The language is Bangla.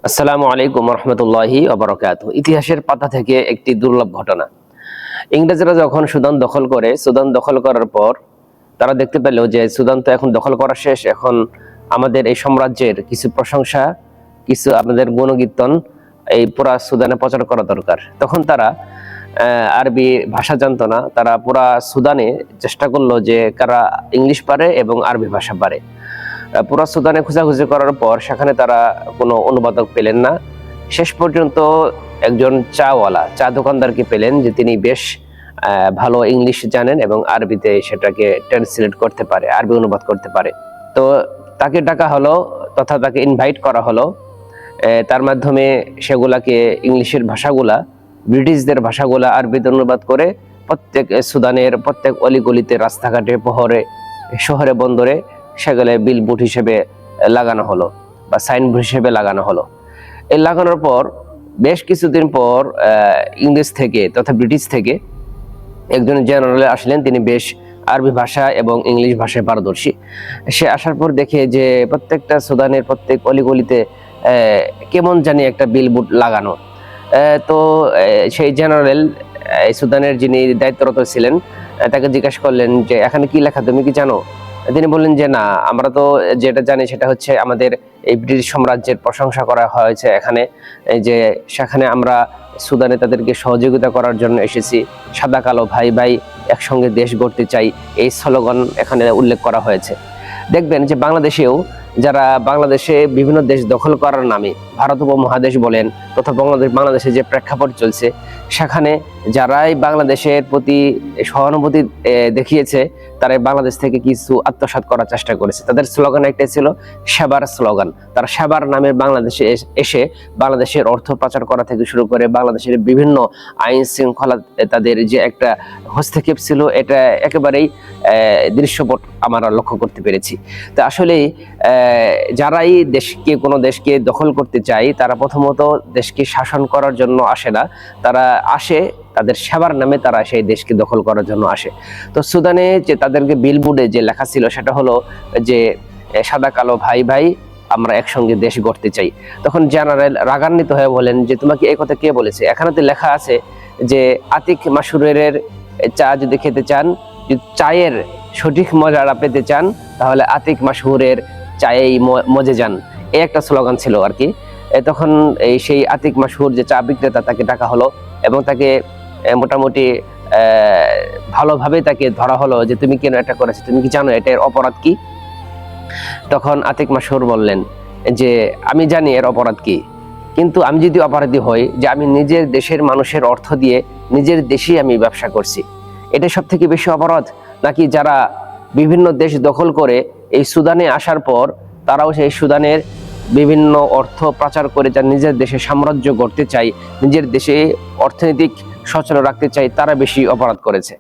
আসসালামু আলাইকুম রহমতুল্লাহি ওয়া বারাকাতুহু। ইতিহাসের পাতা থেকে একটি দুর্লভ ঘটনা। ইংরেজরা যখন সুদান দখল করে, সুদান দখল করার পর তারা দেখতে পেল যে সুদান তো এখন দখল করা শেষ, এখন আমাদের এই সাম্রাজ্যের কিছু প্রশংসা, কিছু আপনাদের গুণকীর্তন এই পুরা সুদানে প্রচার করা দরকার। তখন তারা আরবি ভাষা জানতো না, তারা পুরা সুদানে চেষ্টা করলো যে কারা ইংলিশ পারে এবং আরবি ভাষা পারে। পুরা সুদানে খোঁজাখুঁজি করার পর সেখানে তারা কোনো অনুবাদক পেলেন না। শেষ পর্যন্ত একজন চা দোকানদারকে পেলেন, যে তিনি বেশ ভালো ইংলিশ জানেন এবং আরবিতে সেটাকে ট্রান্সলেট করতে পারে, আরবি অনুবাদ করতে পারে। তো তাকে ডাকা হলো তথা তাকে ইনভাইট করা হলো। তার মাধ্যমে সেগুলাকে ইংলিশের ভাষাগুলা, ব্রিটিশদের ভাষাগুলা আরবিতে অনুবাদ করে প্রত্যেক সুদানের প্রত্যেক অলিগলিতে, রাস্তাঘাটে, শহরে, বন্দরে সেগুলো বিলবোর্ড হিসেবে লাগানো হলো বা সাইনবোর্ড হিসেবে লাগানো হলো। এই লাগানোর পর বেশ কিছুদিন পর ইংরেজ থেকে তথা ব্রিটিশ থেকে একজন জেনারেল আসলেন। তিনি বেশ আরবি ভাষা এবং ইংলিশ ভাষায় পারদর্শী। সে আসার পর দেখে যে প্রত্যেকটা সুদানের প্রত্যেক অলিগলিতে কেমন জানি একটা বিলবোর্ড লাগানো। তো সেই জেনারেল সুদানের যিনি দায়িত্বরত ছিলেন তাকে জিজ্ঞাসা করলেন যে এখানে কি লেখা, তুমি কি জানো? তিনি বললেন যে না, আমরা তো যেটা জানি সেটা হচ্ছে আমাদের এই ব্রিটিশ সাম্রাজ্যের প্রশংসা করা হয়েছে এখানে, যে সেখানে আমরা সুদানে তাদেরকে সহযোগিতা করার জন্য এসেছি, সাদা কালো ভাই ভাই একসঙ্গে দেশ গড়তে চাই, এই স্লোগান এখানে উল্লেখ করা হয়েছে। দেখবেন যে বাংলাদেশেও যারা বাংলাদেশে বিভিন্ন দেশ দখল করার নামে, ভারত উপমহাদেশ বলেন তথা বাংলাদেশে যে প্রেক্ষাপট চলছে, সেখানে যারাই বাংলাদেশের প্রতি সহানুভূতি দেখিয়েছে, তারাই বাংলাদেশ থেকে কিছু আত্মসাৎ করার চেষ্টা করেছে। তাদের স্লোগান একটাই ছিল সেবার স্লোগান। তারা সেবার নামে বাংলাদেশে এসে বাংলাদেশের অর্থ পাচার করা থেকে শুরু করে বাংলাদেশের বিভিন্ন আইন শৃঙ্খলা, তাদের যে একটা হস্তক্ষেপ ছিল, এটা একেবারেই দৃশ্যপট আমরা লক্ষ্য করতে পেরেছি। তো আসলে যারাই কোনো দেশকে দখল করতে চায়, তারা প্রথমত দেশকে শাসন করার জন্য আসে না, তারা আসে তাদের সেবার নামে, তারা সেই দেশকে দখল করার জন্য আসে। তো সুদানে যে তাদেরকে বিলবোর্ডে যে লেখা ছিল সেটা হলো যে সাদা কালো ভাই ভাই আমরা একসঙ্গে দেশ গড়তে চাই। তখন জেনারেল রাগান্বিত হয়ে বলেন যে তোমাকে এই কথা কে বলেছে? এখানে তো লেখা আছে যে আতিক মাসুরের চা যদি খেতে চান, যদি চায়ের সঠিক মজাটা পেতে চান, তাহলে আতিক মাসুরের চায়েই মজে যান। এই একটা স্লোগান ছিল আর কি। তখন সেই আতিক মাসুর যে চা বিক্রেতা, তাকে ডাকা হলো এবং তাকে মোটামুটি ভালোভাবে তাকে ধরা হলো যে তুমি কেন এটা করেছো, তুমি কি জানো এটার অপরাধ কি? তখন আতিক মাসুর বললেন যে আমি জানি এর অপরাধ কি, কিন্তু আমি যদি অপরাধী হই যে আমি নিজের দেশের মানুষের অর্থ দিয়ে নিজের দেশেই আমি ব্যবসা করছি, এটা সব থেকে বেশি অপরাধ? নাকি যারা বিভিন্ন দেশ দখল করে এই সুদানে আসার পর তারাও সেই সুদানের বিভিন্ন অর্থ পাচার করে যা নিজের দেশে সাম্রাজ্য গড়তে চায়, নিজের দেশে অর্থনৈতিক সচল রাখতে চায়, তারা বেশি অপরাধ করেছে?